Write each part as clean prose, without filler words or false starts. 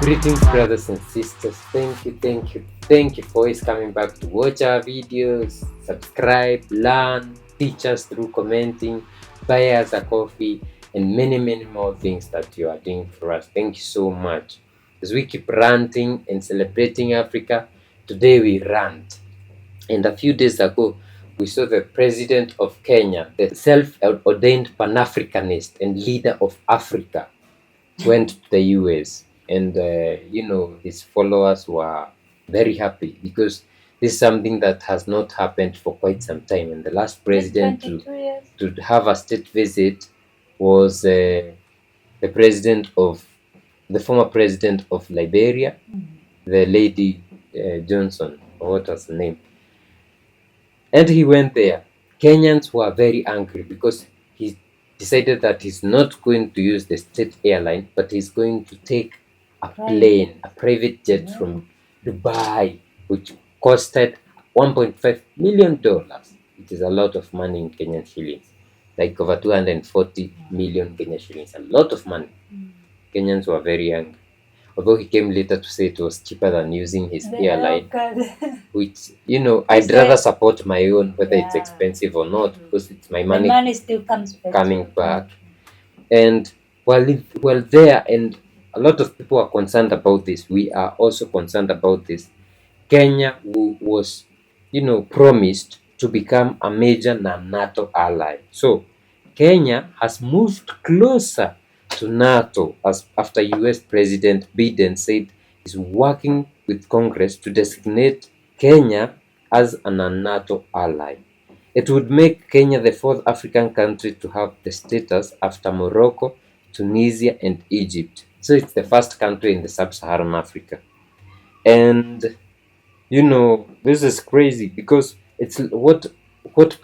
Greetings, brothers and sisters. Thank you for always coming back to watch our videos, subscribe, learn, teach us through commenting, buy us a coffee, and many more things that you are doing for us. Thank you so much. As we keep ranting and celebrating Africa, today we rant. And a few days ago, we saw the president of Kenya, the self-ordained Pan-Africanist and leader of Africa, went to the US, and his followers were very happy because this is something that has not happened for quite some time. And the last president to have a state visit was the former president of Liberia, the lady Johnson, or what was her name, and he went there. Kenyans were very angry because he decided that he's not going to use the state airline, but he's going to take a plane, a private jet from Dubai, which costed $1.5 million. It is a lot of money in Kenyan shillings, like over 240 million Kenyan shillings, a lot of money. Kenyans were very angry. Although he came later to say it was cheaper than using his airline, which, I'd rather support my own, whether it's expensive or not, because it's my money. The money still comes back. Coming back. And while there, and a lot of people are concerned about this, we are also concerned about this. Kenya was, promised to become a major NATO ally. So Kenya has moved closer to NATO after US President Biden said he's working with Congress to designate Kenya as a NATO ally. It would make Kenya the fourth African country to have the status after Morocco, Tunisia, and Egypt. So it's the first country in the sub-Saharan Africa. And this is crazy because it's what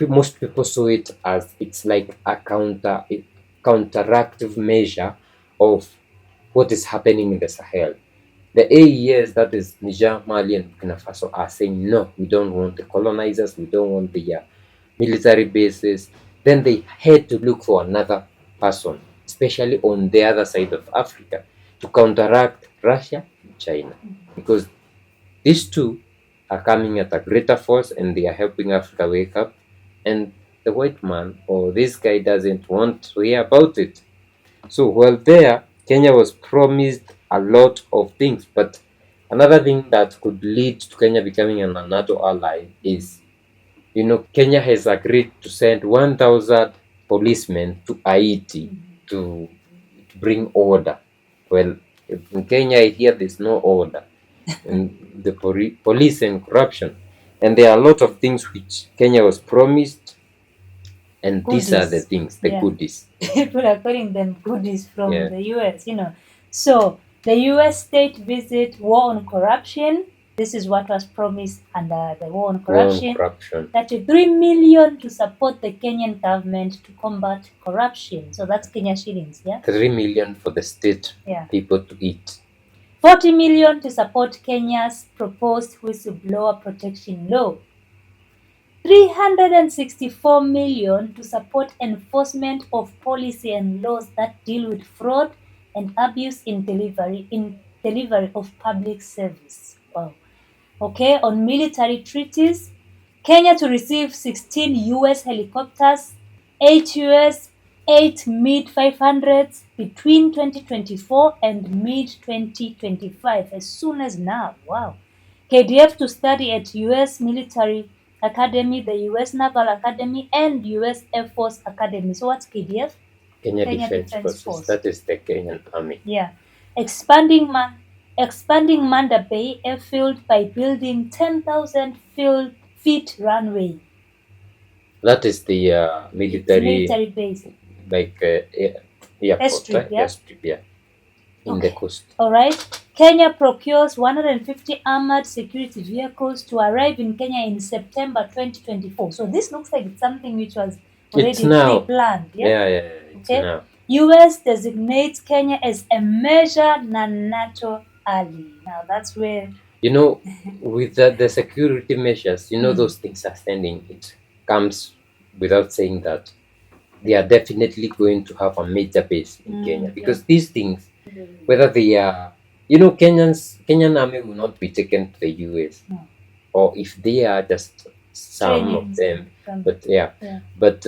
most people saw it as. It's like a counteractive measure of what is happening in the Sahel. The AES, that is Niger, Mali, and Burkina Faso, are saying no, we don't want the colonizers, we don't want the military bases. Then they had to look for another person, especially on the other side of Africa, to counteract Russia and China, because these two are coming at a greater force and they are helping Africa wake up, and the white man or this guy doesn't want to hear about it. So while there, Kenya was promised a lot of things, but another thing that could lead to Kenya becoming a NATO ally is, Kenya has agreed to send 1,000 policemen to Haiti to bring order. Well, in Kenya, I hear there's no order. And the police and corruption, and there are a lot of things which Kenya was promised, and Goodies. These are the things, the goodies. People are calling them goodies from the US, So the US state visit, war on corruption. This is what was promised under the war on corruption. 33 million to support the Kenyan government to combat corruption. So that's Kenya shillings, 3 million for the state people to eat. 40 million to support Kenya's proposed whistleblower protection law. 364 million to support enforcement of policy and laws that deal with fraud and abuse in delivery of public service. Wow. Okay, on military treaties, Kenya to receive 16 US helicopters, 8 mid-500s between 2024 and mid-2025 as soon as now. Wow. KDF to study at US Military Academy, the US Naval Academy, and US Air Force Academy. So what's KDF? Kenya Defense Force. That is the Kenyan Army. Yeah. Expanding Manda Bay airfield by building 10,000 feet runway. That is the military base. Like airstrip, in the coast. All right. Kenya procures 150 armored security vehicles to arrive in Kenya in September 2024. So this looks like it's something which was already pre-planned. Okay. Now. US designates Kenya as a major NATO ally. Now that's where with the security measures, those things are standing. It comes without saying that they are definitely going to have a major base in Kenya, because these things, whether they are You know, Kenyan army will not be taken to the US, No. or if they are just some of Trainings them. from But yeah, yeah. but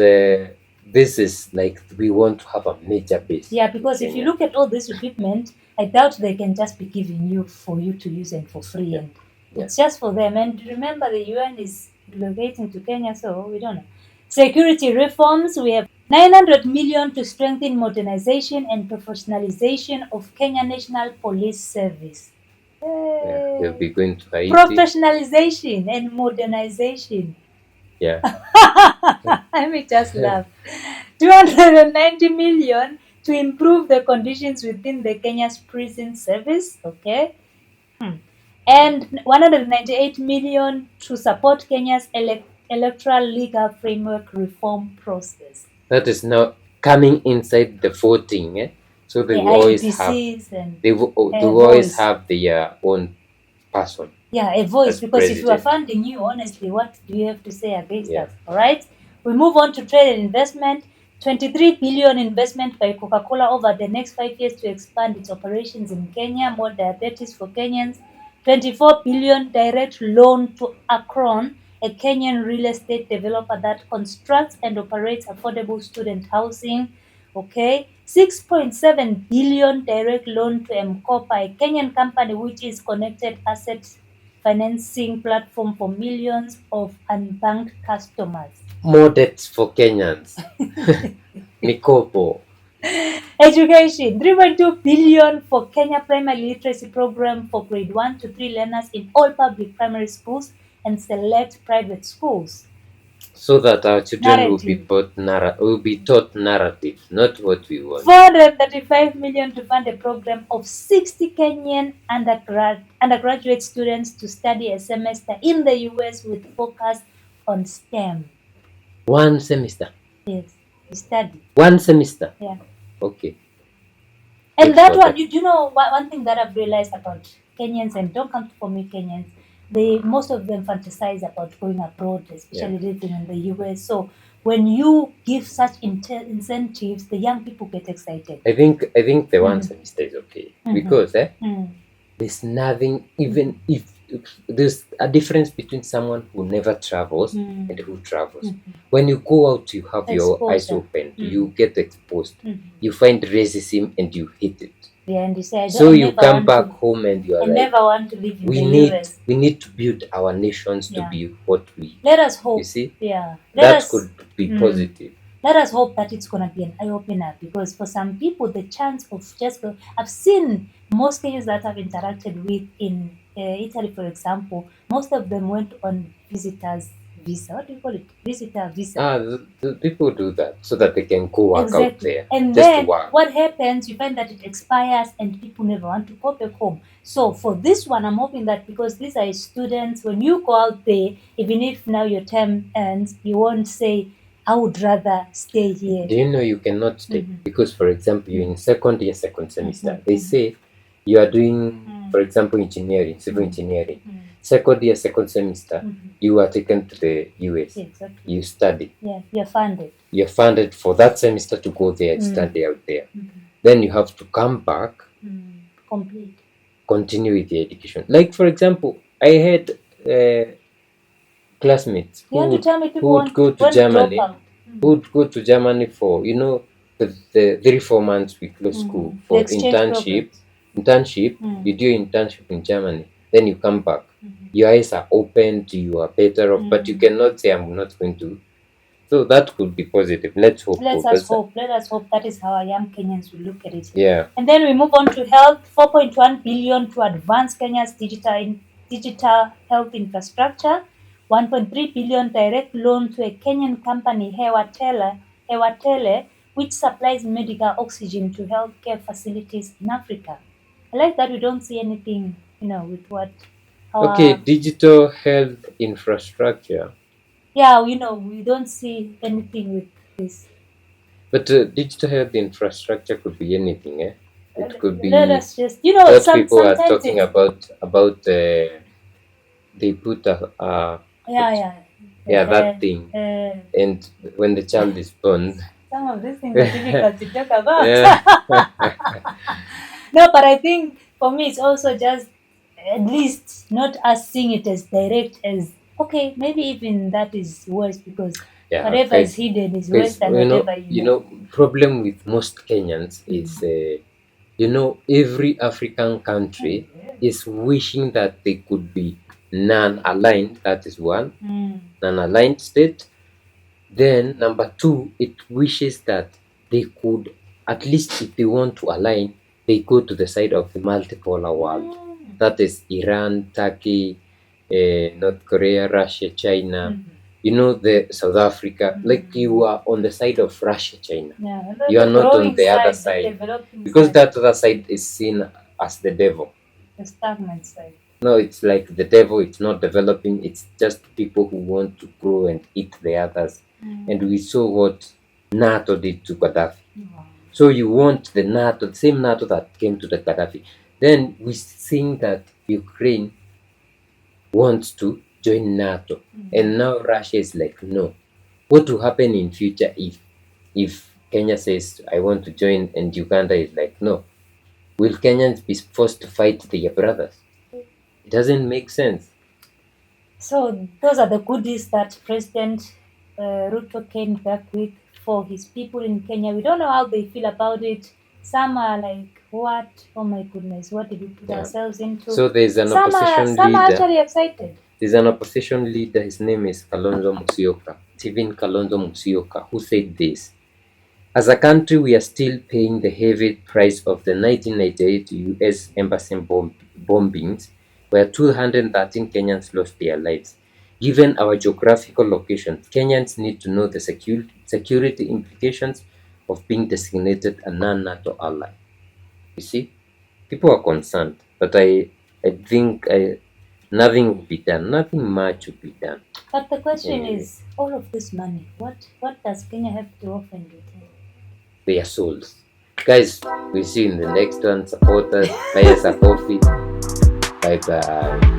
this is like we want to have a major base Yeah, in because if you Kenya. look at all this equipment, I doubt they can just be giving you for you to use and for free, Yeah, and yeah, it's just for them. And remember, the UN is relocating to Kenya, so we don't know. Security reforms: we have 900 million to strengthen modernization and professionalization of Kenya National Police Service. yeah. They'll Yay. be going to Haiti. Professionalization and modernization. Yeah. Let me just laugh. 290 million to improve the conditions within the Kenya's prison service. Okay. And 198 million to support Kenya's electoral legal framework reform process. That is now coming inside the voting. So they The will always have IEBCs and they a will always voice. have their own person Yeah, a voice. as Because if we are president. funding you, honestly, what do you have to say against Yeah. us? All right. We move on to trade and investment. 23 billion investment by Coca-Cola over the next 5 years to expand its operations in Kenya. More diabetes for Kenyans. 24 billion direct loan to Akron, a Kenyan real estate developer that constructs and operates affordable student housing. Okay, 6.7 billion direct loan to Mkopa, a Kenyan company which is connected asset financing platform for millions of unbanked customers. More debts for Kenyans. Mikopo. Education: 3.2 billion for Kenya primary literacy program for grade 1 to 3 learners in all public primary schools and select private schools. So that our children Narrative: will be taught narrative, not what we want. 435 million to fund a program of 60 Kenyan undergraduate students to study a semester in the US with focus on STEM. One semester. Yes, study. One semester. Yeah. Okay. And Good that for one, them. you know, one thing that I've realized about Kenyans, and don't come for me, Kenyans, most of them fantasize about going abroad, Yeah. especially living in the US. So when you give such incentives, the young people get excited. I think the one Mhm. semester is okay Mhm. because Mm. there's nothing, even if there's a difference between someone who never travels Mm. and who travels. Mhm. When you go out, you have your eyes Exposure. opened, Mm. you get exposed, Mhm. you find racism and you hate it. Yeah, and you say, So I you never come want back to, home and you I are like, never want to live in we the need US. we need to build our nations to Yeah. be what we, Let us you hope. see, Yeah. that could be positive. Let us hope that it's gonna be an eye opener, because for some people the chance of just I've seen most Kenyans that I've interacted with in Italy, for example. Most of them went on visitors visa. What do you call it? Visitor visa. The people do that so that they can go work out Exactly. there, And just to then work. what happens, you find that it expires and people never want to go back home. So for this one, I'm hoping that because these are students, when you go out there, even if now your term ends, you won't say, I would rather stay here. Do you know you cannot stay? Mhm. Because, for example, you're in second year, second semester. Mhm. They say you are doing, Mhm. for example, engineering, civil Mhm. engineering. Mhm. Second year, second semester, Mhm. you are taken to the US. Yeah, exactly. You study. Yeah, you're funded. You're funded for that semester to go there and Mm. study out there. Mhm. Then you have to come back, Complete. continue with your education. Like, for example, I had classmates You want to tell me who people would go to want to drop Germany, out? who would go to Germany for, the 3 4 months we close school The for exchange internship. programs. Internship, Mm. you do your internship in Germany, then you come back. Mhm. Your eyes are opened, you are better off, but you Mm. cannot say I'm not going to. So that could be positive. Let's hope Let for us better. hope. Let us hope that is how our young Kenyans will look at it. Yeah. And then we move on to health. 4.1 billion to advance Kenya's digital health infrastructure. 1.3 billion direct loan to a Kenyan company, Hewatele, which supplies medical oxygen to healthcare facilities in Africa. I like that we don't see anything, with what Okay, our digital health infrastructure. yeah, we don't see anything with this. But digital health infrastructure could be anything, eh? It could Let be us just, what people are sometimes talking it's about they put yeah, yeah. that thing, and when the child is born. Some of these things are Yeah. difficult to talk about. Yeah. No, but I think For me, it's also just at least not us seeing it as direct as okay, maybe even that is worse because Yeah, whatever is guys, hidden is worse guys, than whatever you you know. know, problem with most Kenyans is, every African country is wishing that they could be non-aligned. That is one, Mm. non-aligned state. Then number two, it wishes that they could, at least if they want to align, they go to the side of the multipolar world. Mm. That is Iran, Turkey, North Korea, Russia, China. Mhm. The South Africa, like you Mm. are on the side of Russia, China. Yeah, You are the not on growing the other side, the side developing because side, that other side is seen as the devil. the stagnant side. No, it's like the devil. It's not developing. It's just people who want to grow and eat the others. And we saw what NATO did to Gaddafi. Wow. So you want the NATO, the same NATO that came to the Gaddafi. Then we think that Ukraine wants to join NATO, and now Russia is like, no. What will happen in future if Kenya says I want to join and Uganda is like no? Will Kenyans be forced to fight their brothers? It doesn't make sense. So those are the goodies that President Ruto came back with for his people in Kenya. We don't know how they feel about it. Some are like, "What? Oh my goodness! What did we put Yeah. ourselves into?" So there's an Some are opposition some are leader. actually excited. There's an opposition leader. His name is Kalonzo Musyoka. Stephen Kalonzo Musyoka, who said this: "As a country, we are still paying the heavy price of the 1998 U.S. Embassy bombings, where 213 Kenyans lost their lives. Given our geographical location, Kenyans need to know the security implications of being designated a non-NATO ally." You see, people are concerned, but I think nothing will be done. Nothing much will be done. But the question Anyway, is, all of this money, what does Kenya have to offer in return? their souls. Guys, we'll see you in the next one. Support us, buy us a coffee. Bye bye.